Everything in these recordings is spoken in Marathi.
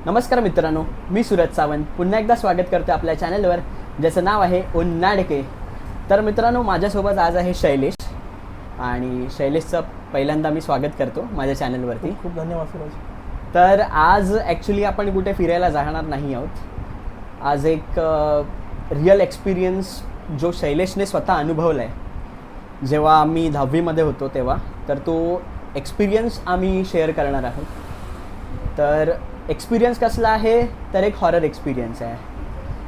नमस्कार मित्रांनो, मी सूरज सावंत पुन्हा एकदा स्वागत करतो आपल्या चॅनलवर, ज्याचं नाव आहे उन्नाडके. तर मित्रांनो, माझ्यासोबत आज आहे शैलेश, आणि शैलेशचं पहिल्यांदा मी स्वागत करतो माझ्या चॅनलवरती. खूप धन्यवाद सूरज. तर आज ॲक्च्युली आपण कुठे फिरायला जाणार नाही आहोत. आज एक रिअल एक्सपिरियन्स जो शैलेशने स्वतः अनुभवला आहे जेव्हा आम्ही 10वीमध्ये होतो तेव्हा, तर तो एक्सपिरियन्स आम्ही शेअर करणार आहोत. तर एक्सपिरियन्स कसला आहे तर एक हॉरर एक्सपिरियन्स आहे.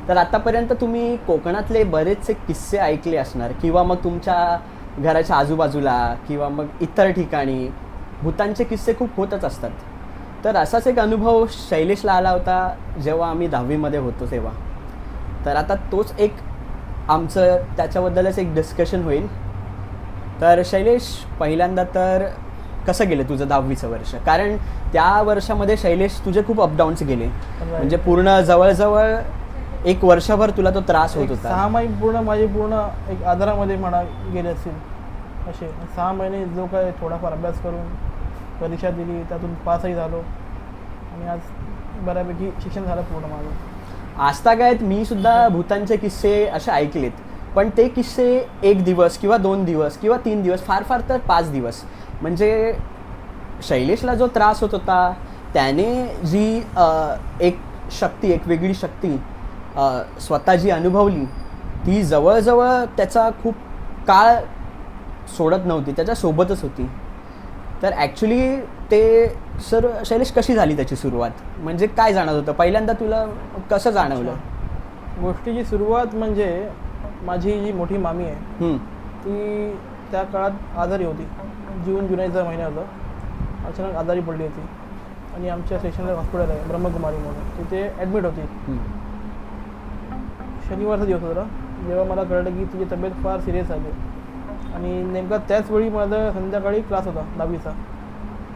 तर आत्तापर्यंत तुम्ही कोकणातले बरेचसे किस्से ऐकले असणार, किंवा मग तुमच्या घराच्या आजूबाजूला किंवा मग इतर ठिकाणी भूतांचे किस्से खूप होतच असतात. तर असाच एक अनुभव शैलेशला आला होता जेव्हा आम्ही 10वीमध्ये होतो तेव्हा. तर आता तोच एक आमचं त्याच्याबद्दलच एक डिस्कशन होईल. तर शैलेश, पहिल्यांदा तर कसं गेलं तुझं 10वीचं वर्ष? कारण त्या वर्षामध्ये शैलेश तुझे खूप अपडाऊन्स गेले, म्हणजे पूर्ण जवळजवळ एक वर्षभर तुला तो त्रास होत होता. 6 महिने पूर्ण माझे पूर्ण एक आधारामध्ये म्हणा गेले असतील. असे 6 महिने जो काय थोडाफार अभ्यास करून परीक्षा दिली, त्यातून पासही झालो, आणि आज बऱ्यापैकी शिक्षण झालं पूर्ण माझं. आजतागायत मी सुद्धा भूतांचे किस्से असे ऐकलेत, पण ते किस्से 1 दिवस किंवा 2 दिवस किंवा 3 दिवस, फार फार तर 5 दिवस. म्हणजे शैलेशला जो त्रास होत होता त्याने जी एक शक्ती, एक वेगळी शक्ती स्वतः जी अनुभवली, ती जवळजवळ त्याचा खूप काळ सोडत नव्हती, त्याच्यासोबतच होती. तर ॲक्च्युली ते शैलेश, कशी झाली त्याची सुरुवात? म्हणजे काय जाणवत होतं पहिल्यांदा तुला, कसं जाणवलं? गोष्टीची सुरुवात म्हणजे माझी जी मोठी मामी आहे ती त्या काळात आजारी होती. जुलैचा महिना होता. अचानक आजारी पडली होती, आणि आमच्या स्टेशनला हॉस्पिटल आहे ब्रह्मकुमारी म्हणून, तिथे ॲडमिट होती. शनिवारचा दिवस होता जेव्हा मला कळलं की तिची तब्येत फार सिरियस आहे. आणि नेमका त्याचवेळी माझा संध्याकाळी क्लास होता 10वीचा.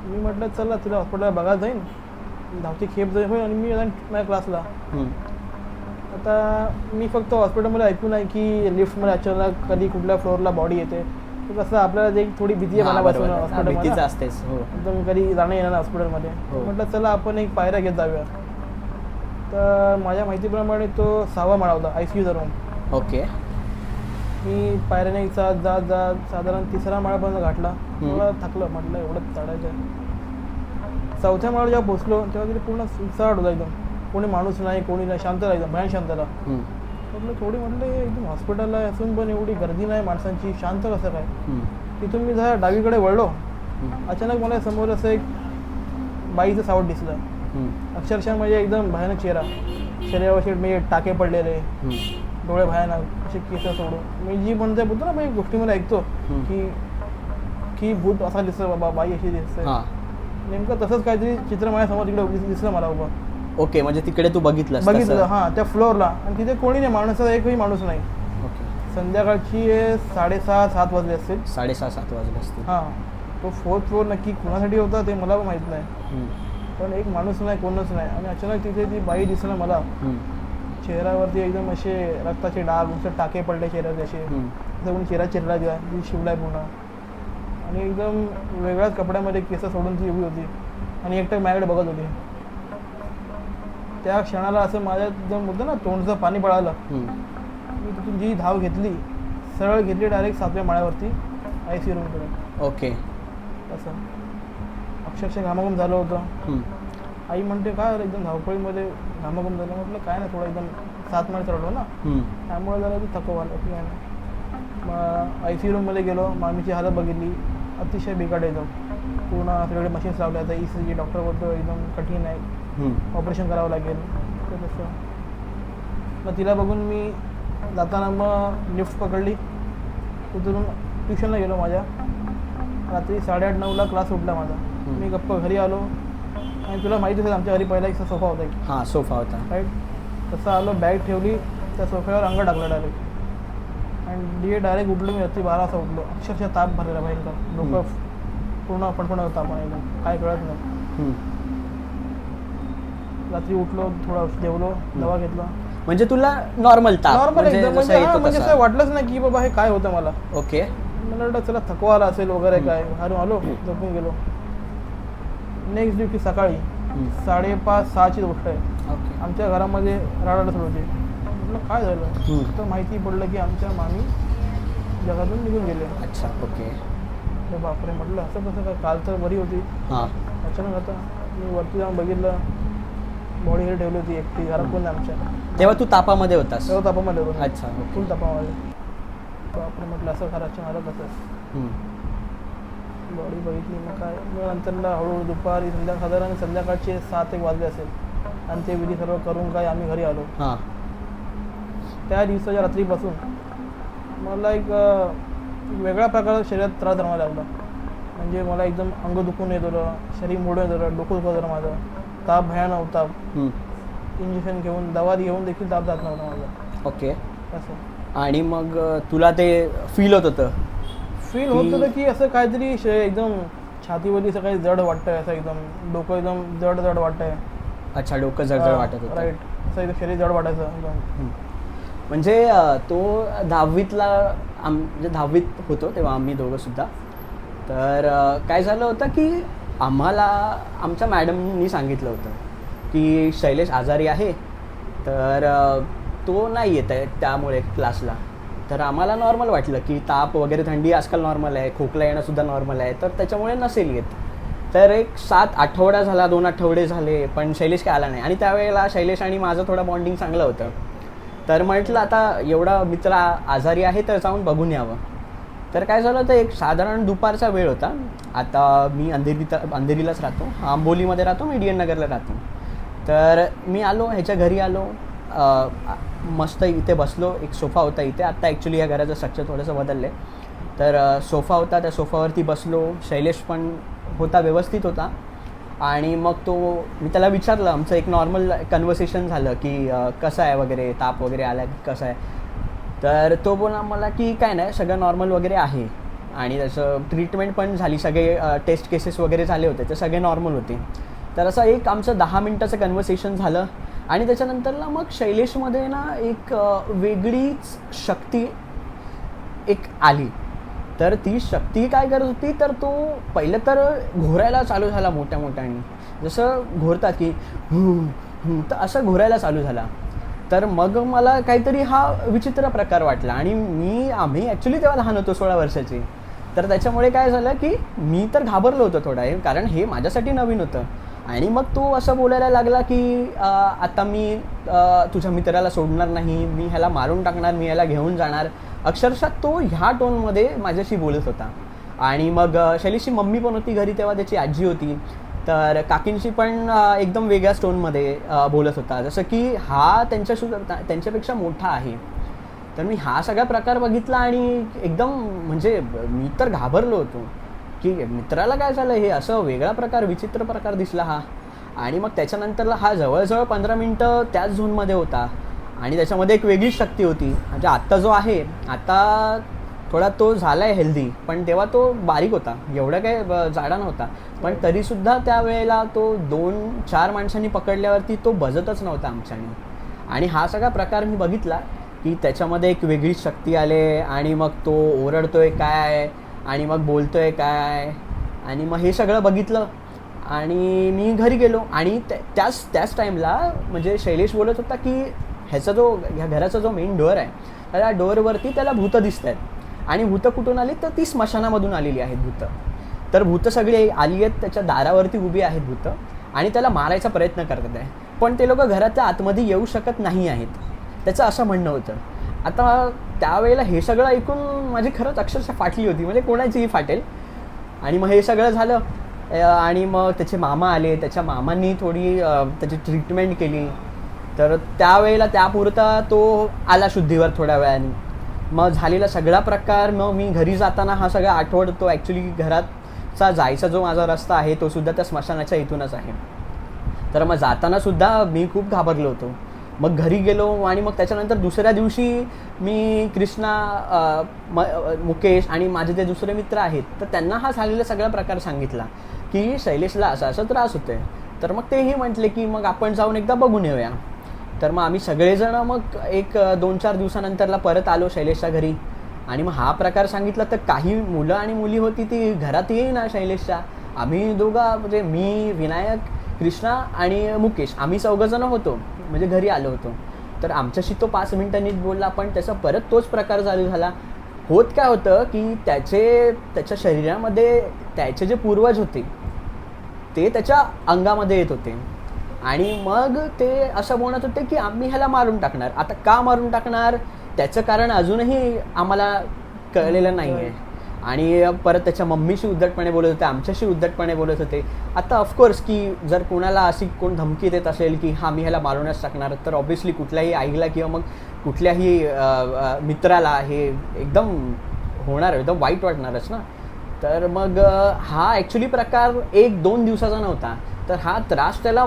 मी म्हटलं चला तिला हॉस्पिटलला बघायला जाईन, 10वीची खेप जाईन होईल, आणि मी जाईन माझ्या क्लासला. आता मी फक्त हॉस्पिटलमध्ये ऐकून आहे की लिफ्टमध्ये अचानक कधी कुठल्या फ्लोअरला बॉडी येते, तसं आपल्याला एक थोडी भीती आहे मनापासून हॉस्पिटलमध्ये असतेच. एकदम कधी जाणं येणार हॉस्पिटलमध्ये. म्हटलं चला आपण एक पायऱ्या घेत जाऊया. तर माझ्या माहितीप्रमाणे तो 6वा माळा होता, ICUचा रूम. ओके. मी पायऱ्याने जात साधारण 3रा माळापर्यंत गाठला. मला थकलं, म्हटलं एवढं चढायचं. 4थ्या माळावर जेव्हा पोचलो तेव्हा तिथे पूर्ण सुनसाट होता एकदम. कोणी माणूस नाही, कोणी नाही, शांतता एकदम, भयान शांतता. म्हटलं म्हटलं एकदम हॉस्पिटलला असून पण एवढी गर्दी नाही माणसांची, शांत कसं काय? तिथून मी जरा डावीकडे वळलो. अचानक मला समोर असं एक बाईचं सावट दिसलं. अक्षरशः म्हणजे एकदम भयानक चेहरा, शरीरावर म्हणजे टाके पडलेले, डोळे भयानक, असे केस सोडून. मी जी म्हणते बोलतो ना, मी गोष्टीमध्ये ऐकतो की भूत असा दिसतं बाबा, बाई अशी दिसते. नेमकं तसंच काहीतरी चित्र माझ्यासमोर तिकडे दिसलं मला बाबा. ओके, म्हणजे तिकडे तू बघितलं? हां, त्या फ्लोअरला. आणि तिथे कोणी नाही, माणसाचा एकही माणूस नाही. ओके. संध्याकाळची 6:30-7 वाजले असतील. 6:30-7 वाजले असतील. हां, तो 4th फ्लोअर नक्की कुणासाठी होता ते मला पण माहीत नाही, पण एक माणूस नाही, कोणच नाही. आणि अचानक तिथे ती बाई दिसलं मला. चेहऱ्यावरती एकदम असे रक्ताचे डाग, नुसते टाके पडले चेहऱ्यात, असे जसं चेहरा चिरला गेला, ती शिवलाय पूर्ण. आणि एकदम वेगळ्याच कपड्यामध्ये केस सोडून ती उभी होती, आणि एकटं माझ्याकडे बघत होती. त्या क्षणाला असं माझ्या एकदम होतं ना, तोंडचं पाणी पळालं. मी तिथून जी धाव घेतली, सरळ घेतली डायरेक्ट 7व्या माळ्यावरती ICU रूमकडे. ओके. असं अक्षरशः घामाघूम झालं होतं. आई म्हणते काय एकदम धावपळीमध्ये घामाघूम झालं. म्हटलं काय नाही, थोडं एकदम 7 माळे चढलो ना, त्यामुळे जरा ती थकवा आलं. ठीक आहे ना. मग ICU रूममध्ये गेलो. मामीची हालत बघितली, अतिशय बिकट एकदम. पूर्ण सगळे मशीन्स लावले. आता ECG डॉक्टर बोलतो एकदम कठीण आहे, ऑपरेशन करावं लागेल. तर तसं मग तिला बघून मी जाताना मग लिफ्ट पकडली. तिथून ट्युशनला गेलो. माझ्या रात्री 8:30-9ला क्लास सुटला माझा. मी गप्प घरी आलो. आणि तुला माहिती असेल आमच्या घरी पहिला एक सोफा होता. हां, सोफा होता, राईट. तसं आलो, बॅग ठेवली त्या सोफ्यावर, अंग टाकलं डायरेक्ट, आणि डायरेक्ट उठलो. मी रात्री 12 वाजता उठलो. अक्षरशः ताप भरलेला भयंकर, डोकं पूर्ण फणफणत ताप एकदम, काय कळत नाही. रात्री उठलो, थोडा जेवलो, दवा घेतला. म्हणजे तुला नॉर्मल एकदम, म्हणजे असं वाटलंच नाही की बाबा हे काय होतं मला. ओके. मला वाटलं चला थकवा आला असेल वगैरे, काय बाहेरून आलो, झोपून गेलो. नेक्स्ट दिवशी सकाळी 5:30-6ची गोष्ट आहे. ओके. आमच्या घरामध्ये राडारोड सुरू होती. म्हटलं काय झालं, तर माहिती पडलं की आमच्या मामी जगातून निघून गेले. अच्छा. ओके. अरे बापरे, म्हटलं असं कसं काय, काल तर बरी होती, हां. अचानक आता. मी वरती जाऊन बघितलं, बॉडी घरी ठेवली होती एकटी, घरात कोण नाही आमच्या. तेव्हा तू तापामध्ये होतास? तेव्हा तापामध्ये होतो. अच्छा. ओके. फुल तापामध्ये. बापरे, म्हटलं असं घराच्या मला कसं. बॉडी बघितली, मग काय, मग नंतरला हळूहळू दुपारी साधारण संध्याकाळचे 7-1 वाजले असेल, आणि ते विधी सर्व करून काय आम्ही घरी आलो. हां. त्या दिवसाच्या रात्रीपासून मला एक वेगळ्या प्रकारचा शरीरात त्रास जाणवायला लागला. म्हणजे मला एकदम अंग दुखून येत होतं, शरीर मोडून येत होतं, डोकं दुखत होतं माझं, ताप भयानक होता. इंजेक्शन घेऊन, दवा घेऊन देखील ताप जात नव्हता माझा. ओके. असं. आणि मग तुला ते फील होत होतं? फील होत होतं की असं काहीतरी एकदम छातीवरती असं काही जड वाटतंय, असं एकदम डोकं एकदम जड जड वाटतंय. अच्छा, डोकं जड वाटत होतं. राईट, असं एकदम शरीर जड वाटायचं एकदम. म्हणजे तो 10वीतला म्हणजे 10वीत होतो तेव्हा आम्ही दोघं सुद्धा. तर काय झालं होतं की आम्हाला आमच्या मॅडमनी सांगितलं होतं की शैलेश आजारी आहे, तर तो नाही येत आहे त्यामुळे क्लासला. तर आम्हाला नॉर्मल वाटलं की ताप वगैरे, थंडी आजकाल नॉर्मल आहे, खोकला येणंसुद्धा नॉर्मल आहे, तर त्याच्यामुळे नसेल येत. तर एक 7 आठवडा झाला, 2 आठवडे झाले, पण शैलेश काय आला नाही. आणि त्यावेळेला शैलेश आणि माझं थोडं बॉन्डिंग चांगलं होतं. तर म्हटलं आता एवढा मित्र आजारी आहे तर जाऊन बघून यावं. तर काय झालं होतं, एक साधारण दुपारचा वेळ होता. आता मी अंधेरीलाच राहतो, आंबोलीमध्ये राहतो, मी DN नगरला राहतो. तर मी आलो, ह्याच्या घरी आलो, मस्त इथे बसलो. एक सोफा होता इथे, आत्ता ॲक्च्युली या घराचं स्ट्रक्चर थोडंसं बदललं आहे. तर सोफा होता, त्या सोफावरती बसलो. शैलेश पण होता, व्यवस्थित होता. आणि मग मी त्याला विचारलं, आमचं एक नॉर्मल कन्व्हर्सेशन झालं की कसं आहे वगैरे, ताप वगैरे आला की कसं आहे. तर तो बोला मला की काय नाही, सगळं नॉर्मल वगैरे आहे. आणि त्याचं ट्रीटमेंट पण झाली, सगळे टेस्ट केसेस वगैरे झाले होते, ते सगळे नॉर्मल होते. तर असं एक आमचं 10 मिनटाचं कन्व्हर्सेशन झालं. आणि त्याच्यानंतरला मग शैलेशमध्ये ना एक वेगळीच शक्ती एक आली. तर ती शक्ती काय करत होती, तर तो पहिलं तर घोरायला चालू झाला मोठ्या मोठ्याने, जसं घोरतात की तर असं घोरायला चालू झाला. तर मग मला काहीतरी हा विचित्र प्रकार वाटला. आणि आम्ही ॲक्च्युली तेव्हा लहान होतो, 16 वर्षाचे. तर त्याच्यामुळे काय झालं की मी तर घाबरलो होतो थोडा, कारण हे माझ्यासाठी नवीन होतं. आणि मग तो असं बोलायला लागला की आता मी तुझ्या मित्राला सोडणार नाही, मी ह्याला मारून टाकणार, मी ह्याला घेऊन जाणार. अक्षरशः तो ह्या टोनमध्ये माझ्याशी बोलत होता. आणि मग शैलेशची मम्मी पण होती घरी तेव्हा, त्याची आजी होती. तर काकींशी पण एकदम वेगळ्याच टोनमध्ये बोलत होता, जसं की हा त्यांच्यापेक्षा मोठा आहे. तर मी हा सगळा प्रकार बघितला आणि एकदम म्हणजे मी तर घाबरलो होतो की मित्राला काय झालं, हे असं वेगळा प्रकार, विचित्र प्रकार दिसला हा. आणि मग त्याच्यानंतरला हा जवळजवळ 15 मिनटं त्याच झोनमध्ये होता. आणि त्याच्यामध्ये एक वेगळीच शक्ती होती. म्हणजे आत्ता जो आहे, आता थोडा तो झाला आहे हेल्दी, पण तेव्हा तो बारीक होता, एवढा काय जाडा नव्हता. पण तरीसुद्धा त्यावेळेला तो 2-4 माणसांनी पकडल्यावरती तो बजतच नव्हता आमच्याने. आणि हा सगळा प्रकार मी बघितला की त्याच्यामध्ये एक वेगळीच शक्ती आले. आणि मग तो ओरडतोय काय, आणि मग बोलतोय काय, आणि मग हे सगळं बघितलं. आणि मी घरी गेलो. आणि त्याच टाईमला म्हणजे शैलेश बोलत होता की ह्या घराचा जो मेन डोअर आहे, त्या डोअरवरती त्याला भूतं दिसत आहेत. आणि भूतं कुठून आली, तर ती स्मशानामधून आलेली आहेत भूतं. तर भूतं सगळी आली आहेत, त्याच्या दारावरती उभी आहेत भूतं, आणि त्याला मारायचा प्रयत्न करत आहे. पण ते लोक घराच्या आतमध्ये येऊ शकत नाही आहेत, त्याचं असं म्हणणं होतं. आता त्यावेळेला हे सगळं ऐकून माझी खरंच अक्षरशः फाटली होती, म्हणजे कोणाचीही फाटेल. आणि मग हे सगळं झालं. आणि मग त्याचे मामा आले, त्याच्या मामांनी थोडी त्याची ट्रीटमेंट केली. तर त्यावेळेला त्यापुरता तो आला शुद्धीवर थोड्या वेळाने. मग झालेला सगळा प्रकार, मग मी घरी जाताना हा सगळा आठवतो. ॲक्च्युली घराचा जायचा जो माझा रस्ता आहे, तो सुद्धा त्या स्मशानाच्या इथूनच आहे. तर मग जातानासुद्धा मी खूप घाबरलो होतो. मग घरी गेलो. आणि मग त्याच्यानंतर दुसऱ्या दिवशी मी कृष्णा, मुकेश आणि माझे जे दुसरे मित्र आहेत, तर त्यांना हा झालेला सगळा प्रकार सांगितला की शैलेशला असा त्रास होतोय. तर मग तेही म्हटले की मग आपण जाऊन एकदा बघून येऊया. तर मग आम्ही सगळेजण मग एक 2-4 दिवसानंतरला परत आलो शैलेशच्या घरी. आणि मग हा प्रकार सांगितला. तर काही मुलं आणि मुली होती ती घरात येईना शैलेशच्या. आम्ही दोघं म्हणजे मी, विनायक, कृष्णा आणि मुकेश आम्ही 4 होतो, म्हणजे घरी आलो होतो. तर आमच्याशी तो 5 मिनिटं नीट बोलला, पण त्याचा परत तोच प्रकार चालू झाला. होत काय होतं की त्याच्या शरीरामध्ये त्याचे जे पूर्वज होते ते त्याच्या अंगामध्ये येत होते आणि मग ते असं म्हणत होते की आम्ही ह्याला मारून टाकणार. आता का मारून टाकणार त्याचं कारण अजूनही आम्हाला कळलेलं नाही आहे. आणि परत त्याच्या मम्मीशी उद्धटपणे बोलत होते, आमच्याशी उद्धटपणे बोलत होते. आता ऑफकोर्स की जर कोणाला अशी कोण धमकी देत असेल की हा मी ह्याला मारूनच टाकणार, तर ऑब्व्हियसली कुठल्याही आईला किंवा मग कुठल्याही मित्राला हे एकदम होणार, एकदम वाईट वाटणारच ना. तर मग हा ॲक्च्युली प्रकार 1-2 दिवसाचा नव्हता, तर हा त्रास त्याला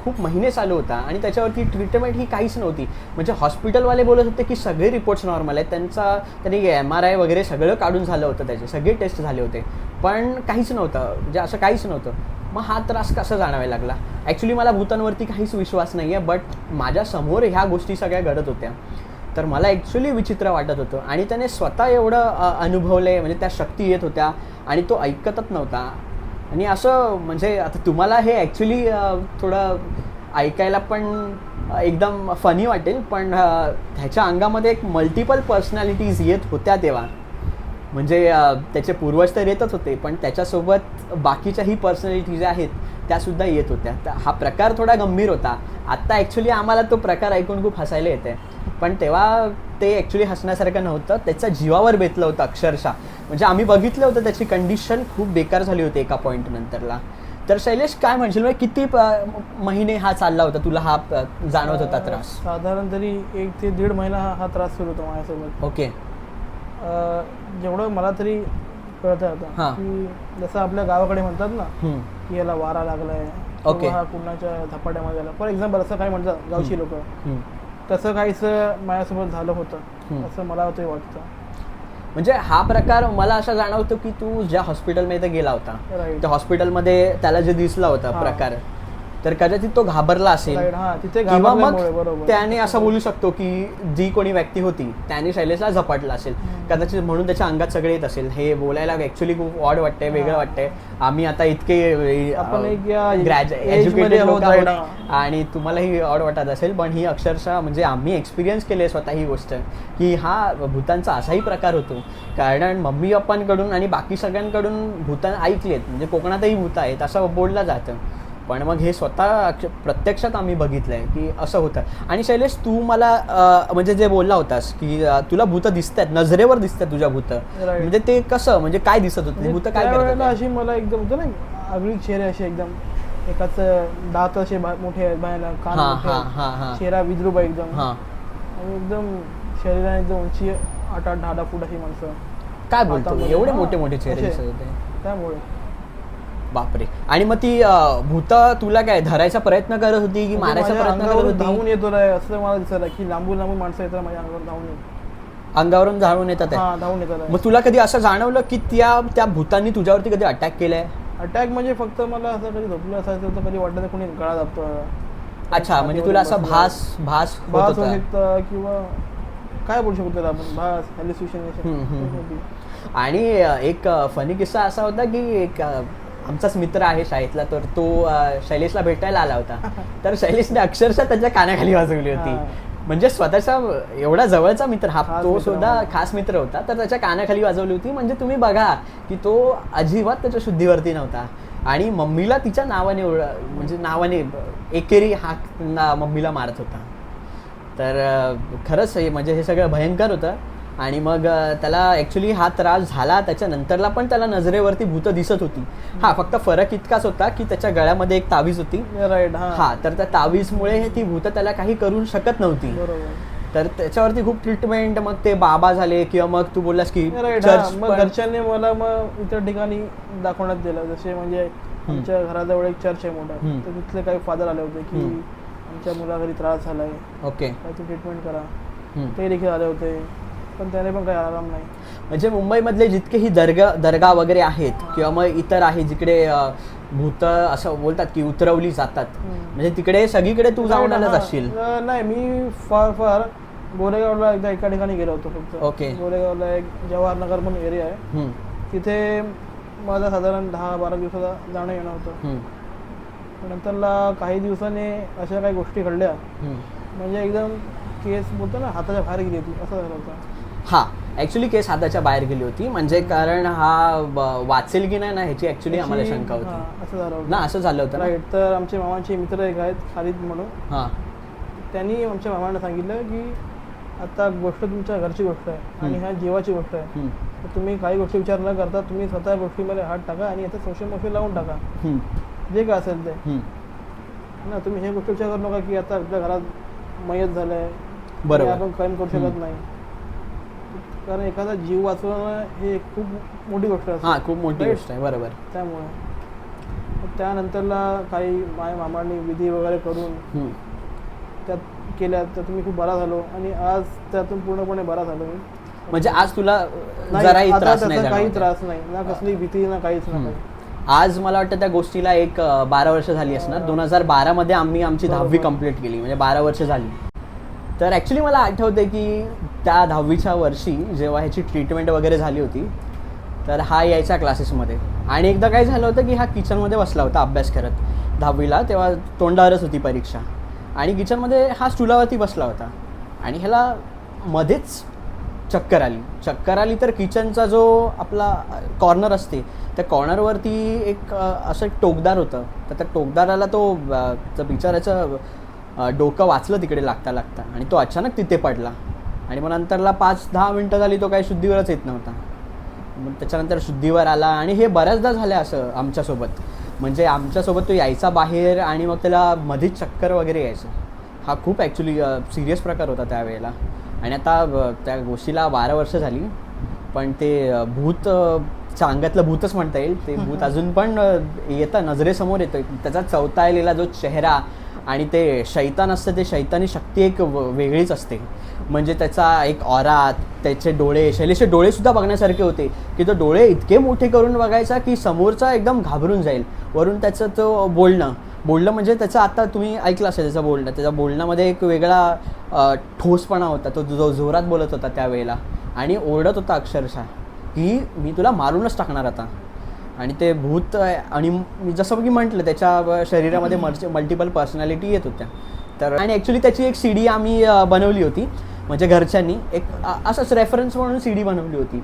खूप महिने चालू होता आणि त्याच्यावरती ट्रीटमेंट ही काहीच नव्हती. म्हणजे हॉस्पिटलवाले बोलत होते की सगळे रिपोर्ट्स नॉर्मल आहेत, त्यांनी MRI वगैरे सगळं काढून झालं होतं, त्याचे सगळे टेस्ट झाले होते, पण काहीच नव्हतं, म्हणजे असं काहीच नव्हतं. मग हा त्रास कसा जाणवायला लागला? ॲक्च्युली मला भूतांवरती काहीच विश्वास नाही आहे, बट माझ्यासमोर ह्या गोष्टी सगळ्या घडत होत्या, तर मला ॲक्च्युली विचित्र वाटत होतं. आणि त्याने स्वतः एवढं अनुभवलं, म्हणजे त्या शक्ती येत होत्या आणि तो ऐकतच नव्हता. आणि असं म्हणजे आता तुम्हाला हे ॲक्च्युली थोडं ऐकायला पण एकदम फनी वाटेल, पण ह्याच्या अंगामध्ये एक मल्टिपल पर्सनॅलिटीज येत होत्या तेव्हा. म्हणजे त्याचे पूर्वज तर येतच होते, पण त्याच्यासोबत बाकीच्याही पर्सनॅलिटी ज्या आहेत त्यासुद्धा येत होत्या. तर हा प्रकार थोडा गंभीर होता. आत्ता ॲक्च्युली आम्हाला तो प्रकार ऐकून खूप हसायला येते, पण तेव्हा ते ॲक्च्युली हसण्यासारखं नव्हतं. त्याच्या जीवावर बेतलं होतं अक्षरशः. म्हणजे आम्ही बघितलं होतं त्याची कंडिशन खूप बेकार झाली होती एका पॉईंट नंतरला. तर शैलेश काय म्हणशील, म्हणजे किती महिने हा चालला होता, तुला हा जाणवत होता त्रास? साधारण तरी 1 ते 1.5 महिना हा त्रास सुरू होता माझ्यासोबत. ओके. जेवढं मला तरी कळत होतं की जसं आपल्या गावाकडे म्हणतात ना की याला वारा लागलाय, हा कुणाच्या झपाट्यामध्ये झाला, फॉर एक्झाम्पल असं काय म्हणतात गावची लोक, तसं काहीच माझ्यासोबत झालं होतं असं मला तरी वाटतं. म्हणजे हा प्रकार मला असं जाणवतो की तू ज्या हॉस्पिटलमध्ये गेला होता त्या हॉस्पिटलमध्ये त्याला जे दिसला होता प्रकार, तर कदाचित तो घाबरला असेल, किंवा मग त्याने असं बोलू शकतो की जी कोणी व्यक्ती होती त्याने शैलेशला झपाटला असेल कदाचित, म्हणून त्याच्या अंगात सगळे येत असेल. हे बोलायला ॲक्च्युली खूप ऑड वाटतंय, वेगळं वाटतंय. आम्ही आता इतके एज्युकेटेड लोक आहोत आणि तुम्हालाही ऑड वाटत असेल, पण ही अक्षरशः म्हणजे आम्ही एक्सपिरियन्स केले स्वतः ही गोष्ट की हा भूतांचा असाही प्रकार होतो. कारण मम्मी पप्पांकडून आणि बाकी सगळ्यांकडून भूतां ऐकलेत, म्हणजे कोकणातही भूत आहेत असं बोललं जातं, पण मग हे स्वतः प्रत्यक्षात आम्ही बघितलंय की असं होतं. आणि शैलेश, तू मला म्हणजे जे बोलला होतास की तुला भूत दिसतात, नजरेवर दिसतात तुझ्या भूत, म्हणजे ते कसं, म्हणजे काय दिसत होतं भूत, काय करतात? अशी मला एकदम होतं ना आगळी चेहरे असे, एकदम एकाच दात असे मोठे बाहेर, कान, चेहरा विद्रूप एकदम, आणि एकदम शरीराने एकदम उंची 8-10 फूट अशी माणसं. काय बोलतो, एवढे मोठे मोठे चेहरे दिसत होते त्यामुळे? बापरे. आणि मग ती भूत तुला काय धरायचा प्रयत्न करत होती की मारायचा प्रयत्न करत होती? धावून येतो असं मला दिसलं की लांबून लांबून माणसं येतात माझ्या अंगावर, अंगावरून धावून येतात. धावून येतात. मग तुला कधी असं जाणवलं की त्या भूतांनी तुझ्यावरती कधी अटॅक केलाय? अटॅक म्हणजे फक्त मला असं कधी झोपलं असायचं तर कधी वाटतं कोणी गळा दाबतो. अच्छा, म्हणजे तुला असा भास होत होता किंवा काय बोलू शकतो आपण, भास, हॅल्युसिनेशन. आणि एक फनी किस्सा असा होता की एक आमचाच मित्र आहे शाळेतला, तर तो शैलेशला भेटायला आला होता, तर शैलेशने अक्षरशः त्याच्या कानाखाली वाजवली होती. म्हणजे स्वतःचा एवढा जवळचा मित्र हा, तो सुद्धा खास मित्र होता, तर त्याच्या कानाखाली वाजवली होती. म्हणजे तुम्ही बघा की तो अजिबात त्याच्या शुद्धीवरती नव्हता. आणि मम्मीला तिच्या नावाने म्हणजे नावाने एकेरी हाक मम्मीला मारत होता. तर खरंच म्हणजे हे सगळं भयंकर होतं. आणि मग त्याला ॲक्च्युली हा त्रास झाला त्याच्यानंतरला पण त्याला नजरेवरती भूत दिसत होती. हा फक्त फरक इतकाच होता की त्याच्या गळ्यामध्ये एक तावीज होती. हा, तर त्या तावीजमुळे ती भूत त्याला काही करू शकत नव्हती. तर त्याच्यावरती खूप ट्रीटमेंट, मग ते बाबा झाले, किंवा मग तू बोललास की घरच्यांनी मला मग इतर ठिकाणी दाखवण्यात दिलं. जसे म्हणजे आमच्या घराजवळ एक चर्च आहे मोठा, तर तिथले काही फादर आले होते की आमच्या मुला घरी त्रास झालाय, ओके, त्याची ट्रीटमेंट करा, ते देखील आले होते, पण त्याने पण काही आराम नाही. म्हणजे मुंबईमधले जितकेही दर्गा वगैरे आहेत किंवा मग इतर आहे जिकडे भूत असं बोलतात की उतरवली जातात, म्हणजे तिकडे सगळीकडे तू जाऊन आलाच असशील? नाही, मी फार गोरेगावला एकदा एका ठिकाणी गेलो होतो फक्त. ओके. गोरेगावला एक जवाहरनगर म्हणून एरिया आहे, तिथे माझा साधारण 10-12 दिवसाचा जाणं येणं होतं. नंतरला काही दिवसांनी अशा काही गोष्टी घडल्या म्हणजे एकदम केस बोलतो ना हाताच्या बाहेर गेली होती असं झालं होतं. हां, ॲक्च्युली केस हाताच्या बाहेर गेली होती, म्हणजे कारण हा वाचेल की नाही ना ह्याची ॲक्च्युली आम्हाला शंका होती. असं झालं होतं ना, असं झालं होतं ना. राईट. तर आमचे मामांचे मित्र एक आहेत खालिद म्हणून, हां, त्यांनी आमच्या मामांना सांगितलं की आता गोष्ट तुमच्या घरची गोष्ट आहे आणि ह्या जीवाची गोष्ट आहे, तर तुम्ही काही गोष्टी विचार न करता तुम्ही स्वतः गोष्टीमध्ये हात टाका आणि याचं सोशल मोशन लावून टाका, जे काय असेल ते ना. तुम्ही हे गोष्ट विचार करू नका की आता आपल्या घरात मयत झालंय, बरोबर. आपण क्राईम करू शकत नाही, कारण एखादा जीव वाचवणं हे खूप मोठी गोष्ट असते. हां, खूप मोठी गोष्ट आहे. बरोबर. त्यामुळे त्यानंतरला काही माझ्या मामांनी विधी वगैरे करून त्यात केल्या, तर तुम्ही खूप बरा झालो आणि आज त्यातून पूर्णपणे बरा झालो मी. म्हणजे आज तुला नाही, जराही आता त्रास त्याचा नाही काही जाणवत. त्रास नाही ना, कसली भीती ना, काहीच ना काही. आज मला वाटतं त्या गोष्टीला एक 12 वर्ष झाली असणार. 2012 मध्ये आम्ही आमची 10वी कंप्लीट केली, म्हणजे 12 वर्ष झाली. तर ॲक्च्युली मला आठवते की त्या 10वीच्या वर्षी जेव्हा ह्याची ट्रीटमेंट वगैरे झाली होती, तर हा यायचा क्लासेसमध्ये आणि एकदा काय झालं होतं की हा किचनमध्ये बसला होता अभ्यास करत 10वीला, तेव्हा तोंडावरच होती परीक्षा आणि किचनमध्ये हा स्टुलावरती बसला होता आणि ह्याला मध्येच चक्कर आली. तर किचनचा जो आपला कॉर्नर असते त्या कॉर्नरवरती एक असं एक टोकदार होतं, तर त्या टोकदाराला तो बिचाराचं डोकं वाचलं तिकडे लागता आणि तो अचानक तिथे पडला आणि मग नंतरला 5-10 मिनटं झाली तो काही शुद्धीवरच येत नव्हता. मग त्याच्यानंतर शुद्धीवर आला आणि हे बऱ्याचदा झालं असं आमच्यासोबत, म्हणजे आमच्यासोबत तो यायचा बाहेर आणि मग त्याला मध्येच चक्कर वगैरे यायचं. हा खूप ॲक्च्युली सिरियस प्रकार होता त्यावेळेला. आणि आता त्या गोष्टीला 12 वर्ष झाली, पण ते भूतच्या अंगातलं भूतच म्हणता येईल, ते भूत अजून पण येतं, नजरेसमोर येतं. त्याचा चवताळलेला जो चेहरा आणि ते शैतान असतं, ते शैतानी शक्ती एक वेगळीच असते. म्हणजे त्याचा एक ऑरा, त्याचे डोळे, शैलेशचे डोळेसुद्धा बघण्यासारखे होते की तो डोळे इतके मोठे करून बघायचा की समोरचा एकदम घाबरून जाईल. वरून त्याचं तो बोलणं म्हणजे त्याचं, आता तुम्ही ऐकलं असेल त्याचं बोलणं, त्याच्या बोलण्यामध्ये एक वेगळा ठोसपणा होता. तो जो जोरात बोलत होता त्यावेळेला आणि ओरडत होता अक्षरशः की मी तुला मारूनच टाकणार आता. आणि ते भूत, आणि मी जसं की म्हटलं त्याच्या शरीरामध्ये मल्टिपल पर्सनॅलिटी येत होत्या. तर आणि ॲक्च्युली त्याची एक CD आम्ही बनवली होती, म्हणजे घरच्यांनी एक असंच रेफरन्स म्हणून CD बनवली होती.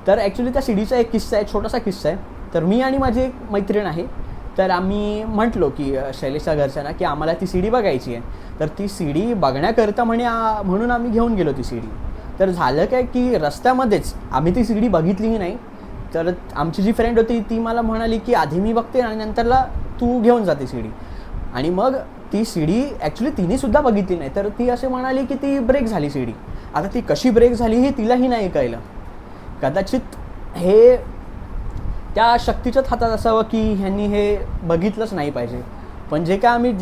तर ॲक्च्युली त्या CDचा एक किस्सा आहे, छोटासा किस्सा आहे. तर मी आणि माझी एक मैत्रीण आहे, तर आम्ही म्हटलो की शैलेशच्या घरच्यांना की आम्हाला ती CD बघायची आहे. तर ती CD बघण्याकरता म्हणून आम्ही घेऊन गेलो ती CD. तर झालं काय की रस्त्यामध्येच आम्ही ती CD बघितलीही नाही. तर आमची जी फ्रेंड होती ती मला म्हणाली की आधी मी बघते आणि नंतरला तू घेऊन जाते CD. आणि मग ती CD ॲक्च्युली तिनेसुद्धा बघितली नाही. तर ती असे म्हणाली की ती ब्रेक झाली CD. आता ती कशी ब्रेक झाली हे तिलाही नाही कळलं. कदाचित हे त्या शक्तीच्याच हातात असावं की ह्यांनी हे बघितलंच नाही पाहिजे. पण जे काय आम्ही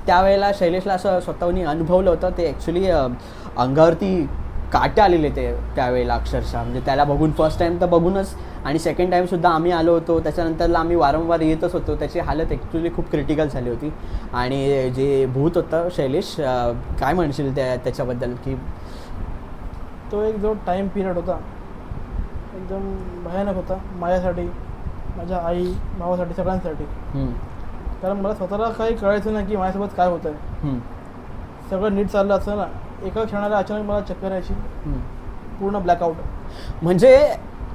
त्यावेळेला शैलेशला असं स्वतःहून अनुभवलं होतं, ते ॲक्च्युली अंगावरती काटे आलेले ते त्यावेळेला अक्षरशः. म्हणजे त्याला बघून फर्स्ट टाईम तर बघूनच, आणि सेकंड टाईमसुद्धा आम्ही आलो होतो, त्याच्यानंतरला आम्ही वारंवार येतच होतो. त्याची हालत ॲक्च्युली खूप क्रिटिकल झाली होती. आणि जे भूत होतं शैलेश, काय म्हणशील त्याच्याबद्दल? की तो एक जो टाईम पिरियड होता एकदम भयानक होता माझ्यासाठी, माझ्या आई भावासाठी, सगळ्यांसाठी. कारण मला स्वतःला काही कळायचं नाही की माझ्यासोबत काय होतं आहे. सगळं नीट चाललं असतं ना, एका क्षणाला अचानक मला चक्कर यायची, पूर्ण ब्लॅकआउट. म्हणजे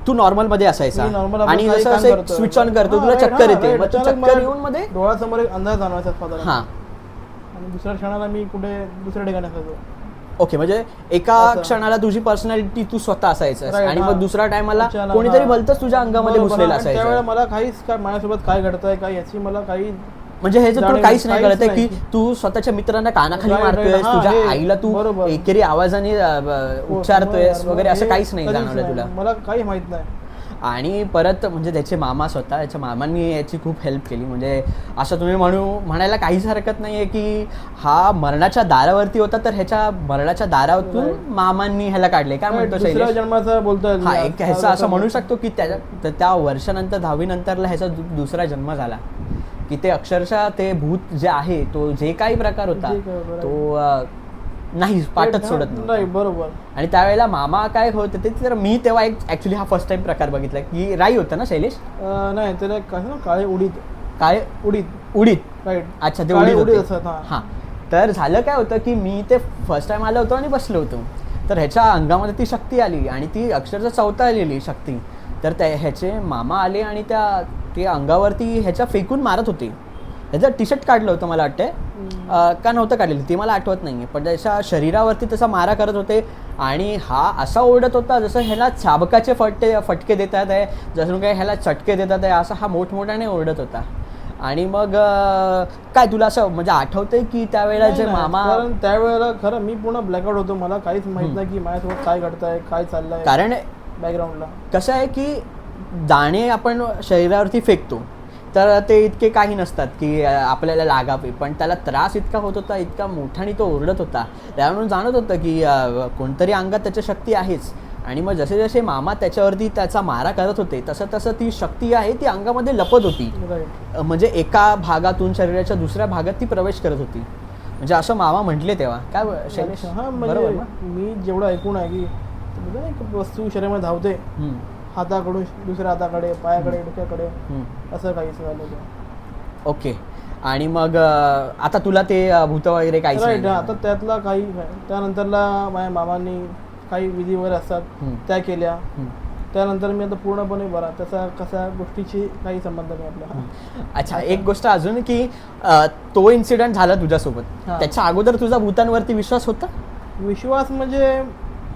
तू नॉर्मलमध्ये असायचा आणि जसं असं स्विच ऑन करतो तुला चक्कर येते, मग तू चक्कर येऊन मध्ये डोळ्यासमोर एक अंदाज जाणवायचा साधारण. हां, आणि दुसऱ्या क्षणाला मी कुठे दुसऱ्या ठिकाणी असायचो. ओके. म्हणजे एका क्षणाला तुझी पर्सनॅलिटी तू स्वतः असायचं आणि मग दुसऱ्या टायमाला कोणीतरी भलतंच तुझ्या अंगामध्ये घुसलेलं असायचं. त्यावेळेला मला काहीच काय माझ्यासोबत काय घडतंय काय याची मला काही, म्हणजे हे जर तुला काहीच नाही कळत आहे की तू स्वतःच्या मित्रांना कानाखाली मारतोयस, तुझ्या आईला तू एकेरी आवाजाने उच्चारतोयस वगैरे, असं काहीच नाही जाणवलं तुला? मला काही माहित नाही. आणि परत म्हणजे त्याचे मामा स्वतः, त्याच्या मामांनी याची खूप हेल्प केली. म्हणजे असं तुम्ही म्हणायला काहीच हरकत नाही आहे की हा मरणाच्या दारावरती होता, तर ह्याच्या मरणाच्या दारावरून मामांनी ह्याला काढले. काय म्हणतो दुसऱ्या जन्माचा बोलतोय? हा, एक ह्याचा असं म्हणू शकतो की त्या वर्षानंतर 10वी नंतरला ह्याचा दुसरा जन्म झाला. की ते अक्षरशः ते भूत जे आहे, तो जे काही प्रकार होता तो नाही पाठच सोडत नाही. बरोबर. आणि त्यावेळेला मामा काय होत होते, तर मी तेव्हा ॲक्च्युली हा फर्स्ट टाइम प्रकार बघितला की राई होता ना शैलेश? नाही, त्याला कसं काळे उडीद. काळे उडीद राईट. अच्छा ते काळे उडीद उडीद होते. असतात, हां. हां, तर झालं काय होतं की मी ते फर्स्ट टाइम आलो होतो आणि बसलो होतो, तर ह्याच्या अंगामध्ये ती शक्ती आली आणि ती अक्षरशः चौथा आलेली शक्ती. तर ह्याचे मामा आले आणि ते अंगावरती ह्याच्या फेकून मारत होते. ह्याचं टी शर्ट काढलं होतं मला वाटतं, का नव्हतं काढलेलं ते मला आठवत नाही आहे, पण त्याच्या शरीरावरती तसा मारा करत होते आणि हा असा ओरडत होता जसं ह्याला चाबकाचे फटके देतात आहे, जसं काय ह्याला चटके देतात आहे, असा हा मोठमोठ्याने ओरडत होता. आणि मग काय तुला असं म्हणजे आठवतंय की त्यावेळेला जे नाही, मामा, कारण त्यावेळेला खरं मी पूर्ण ब्लॅकआउट होतो, मला काहीच माहित नाही की माझ्यासोबत काय घडतंय, काय चाललंय कारण बॅकग्राऊंडला. कसं आहे की दाणे आपण शरीरावरती फेकतो तर ते इतके काही नसतात की आपल्याला लागावे, पण त्याला त्रास इतका होत होता, इतका मोठ्याने तो ओरडत होता, त्यावरून जाणत होतं की कोणतरी अंगात त्याची शक्ती आहेच. आणि मग जसे जसे मामा त्याच्यावरती त्याचा मारा करत होते तसं तसं ती शक्ती आहे ती अंगामध्ये लपत होती, राईट. म्हणजे एका भागातून शरीराच्या दुसऱ्या भागात ती प्रवेश करत होती, म्हणजे असं मामा म्हटले तेव्हा. काय शैलेश? हां, बरोबर म्हणजे ना? मी जेवढं ऐकून आहे की म्हणजे नाही एक वस्तू शरीरामध्ये धावते, हाताकडून दुसऱ्या हाताकडे, पायाकडे, डोक्याकडे, असं काहीच झालं होतं. ओके. आणि मग आता तुला ते भूत वगैरे काहीच राईट. नाही? आता त्यातला काही त्यानंतरला माझ्या मामांनी काही विधी वगैरे असतात त्या केल्या. त्यानंतर मी आता पूर्णपणे बरा, त्याचा कसा गोष्टीची काही संबंध नाही आपला. अच्छा, एक गोष्ट अजून की तो इन्सिडेंट झाला तुझ्यासोबत, हां. त्याच्या अगोदर तुझा भूतांवरती विश्वास होता? विश्वास म्हणजे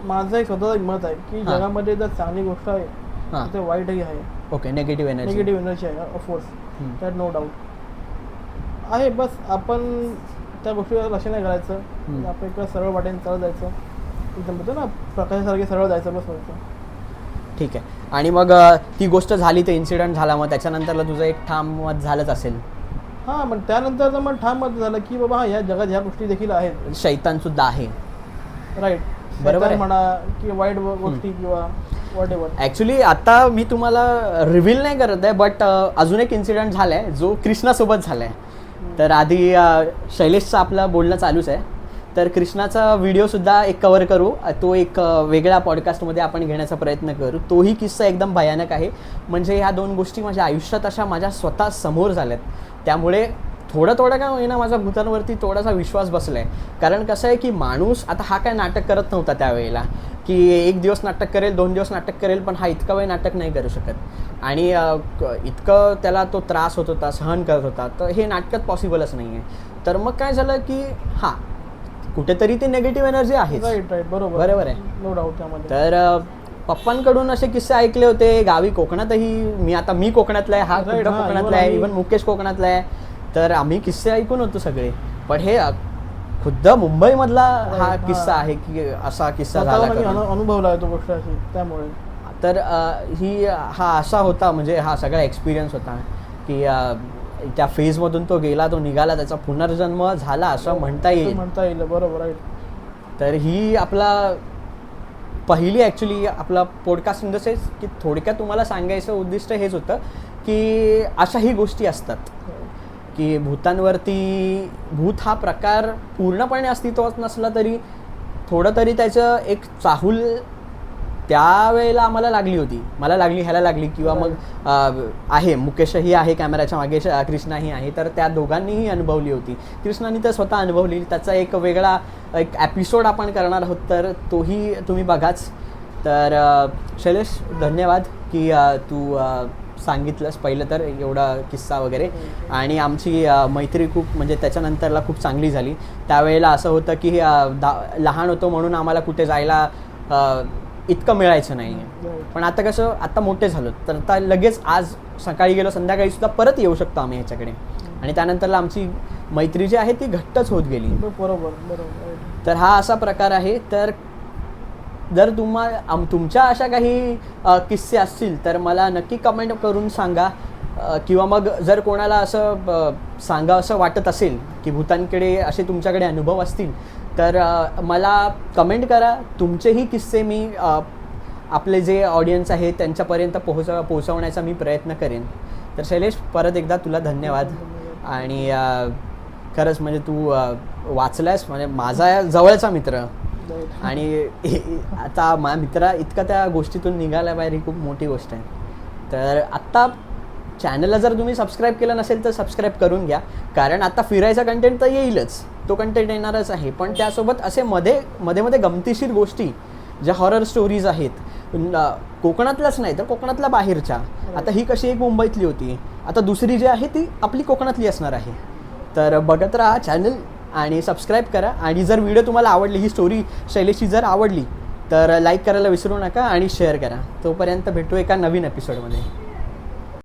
माझं एक स्वतःचं मत आहे की हां. जगामध्ये जर चांगली गोष्ट आहे हां. तर वाईटही आहे. Okay, negative energy. Negative energy आहे ऑफकोर्स, दॅट नो डाऊट आहे. बस आपण त्या गोष्टीवर लक्ष नाही करायचं, आपण इकडं सरळ वाटेने चालत जायचं, एकदम म्हणतो ना प्रकाशासारखे सरळ जायचं, बस व्हायचं. ठीक आहे. आणि मग ती गोष्ट झाली, ते इन्सिडेंट झाला, मग त्याच्यानंतरला तुझं एक ठाम मत झालंच असेल? हां, मग त्यानंतर मग ठाम मत झालं की बाबा हा, ह्या जगात ह्या गोष्टी देखील आहेत. शैतान सुद्धा आहे. राईट. बरोबर आहे. म्हणा किंवा वाईट गोष्टी किंवा वॉट एव्हर. ॲक्च्युली आता मी तुम्हाला रिव्हील नाही करत आहे, बट अजून एक इन्सिडेंट झाला आहे जो कृष्णासोबत झाला आहे. तर आधी शैलेशचं आपलं बोलणं चालूच आहे, तर कृष्णाचा व्हिडिओसुद्धा एक कवर करू, तो एक वेगळ्या पॉडकास्टमध्ये आपण घेण्याचा प्रयत्न करू. तोही किस्सा एकदम भयानक आहे, म्हणजे ह्या दोन गोष्टी माझ्या आयुष्यात अशा माझ्या स्वतः समोर झाल्यात, त्यामुळे थोडं काय होईना माझ्या भूतांवरती थोडासा विश्वास बसला आहे. कारण कसं आहे की माणूस आता हा काय नाटक करत नव्हता त्यावेळेला, की एक दिवस नाटक करेल, 2 दिवस नाटक करेल, पण हा इतका वेळ नाटक नाही करू शकत. आणि इतकं त्याला तो त्रास होत होता, सहन करत होता, तर हे नाटकात पॉसिबलच नाही आहे. तर मग काय झालं की हां, कुठेतरी ती निगेटिव्ह एनर्जी आहे. राईट. बरोबर आहे, नो डाऊट त्यामध्ये. तर पप्पांकडून असे किस्से ऐकले होते गावी, कोकणातही. मी कोकणातला आहे, हा सुद्धा कोकणातला आहे, इव्हन मुकेश कोकणातला आहे, तर आम्ही किस्से ऐकून होतो सगळे. पण हे खुद्द मुंबईमधला हा किस्सा आहे की असा किस्सा झाला, अनुभवला आहे तो गोष्ट अशी, त्यामुळे. तर हा असा होता, म्हणजे हा सगळा एक्सपिरियन्स होता की त्या फेजमधून तो गेला, तो निघाला, त्याचा पुनर्जन्म झाला असं म्हणता येईल. बरोबर आहे. तर ही आपला पहिली ॲक्च्युली आपला पॉडकास्ट इन द सेन्स की थोडक्यात तुम्हाला सांगायचं उद्दिष्ट हेच होतं की अशाही गोष्टी असतात की भूत हा प्रकार पूर्णपणे अस्तित्वात नसला तरी थोडं तरी त्याचं एक चाहूल त्यावेळेला आम्हाला लागली होती, मला लागली, ह्याला लागली, किंवा मग आहे मुकेशही आहे कॅमेऱ्याच्या मागे, कृष्णाही आहे, तर त्या दोघांनीही अनुभवली होती. कृष्णाने तर स्वतः अनुभवली, त्याचा एक वेगळा एक एपिसोड आपण करणार आहोत, तर तोही तुम्ही बघाच. तर शैलेश, धन्यवाद की तू सांगितलंस पहिलं तर एवढा किस्सा वगैरे. आणि आमची मैत्री खूप म्हणजे त्याच्यानंतरला खूप चांगली झाली. त्यावेळेला असं होतं की लहान होतो म्हणून आम्हाला कुठे जायला इतकं मिळायचं नाही, पण आता कसं, आता मोठे झालो तर आता लगेच आज सकाळी गेलो संध्याकाळी सुद्धा परत येऊ शकतो आम्ही ह्याच्याकडे. आणि त्यानंतरला आमची मैत्री जी आहे ती घट्टच होत गेली. बरोबर. तर हा असा प्रकार आहे. तर जर तुमच्या अशा काही किस्से असतील तर मला नक्की कमेंट करून सांगा, किंवा मग जर कोणाला असं सांगा असं वाटत असेल की भूतांकडे असे तुमच्याकडे अनुभव असतील तर मला कमेंट करा. तुमचेही किस्से मी आपले जे ऑडियन्स आहे त्यांच्यापर्यंत पोहोचवण्याचा मी प्रयत्न करेन. तर शैलेश, परत एकदा तुला धन्यवाद. आणि खरंच म्हणजे तू वाचलायस, म्हणजे माझा जवळचा मित्र, आणि आता माझ्या मित्रा इतका त्या गोष्टीतून निघाला बाहेर, ही खूप मोठी गोष्ट आहे. तर आत्ता चॅनलला जर तुम्ही सबस्क्राईब केलं नसेल तर सबस्क्राईब करून घ्या, कारण आता फिरायचा कंटेंट तर येईलच, तो कंटेंट येणारच आहे, पण त्यासोबत असे मध्ये मध्ये गमतीशीर गोष्टी ज्या हॉरर स्टोरीज आहेत, कोकणातल्याच नाही तर कोकणातल्या बाहेरच्या. आता ही कशी एक मुंबईतली होती, आता दुसरी जी आहे ती आपली कोकणातली असणार आहे. तर बघत राहा चॅनल आणि सबस्क्राईब करा. आणि जर व्हिडिओ तुम्हाला आवडली, ही स्टोरी शैलेशची जर आवडली तर लाईक करायला विसरू नका आणि शेअर करा. तोपर्यंत भेटू एका नवीन एपिसोडमध्ये.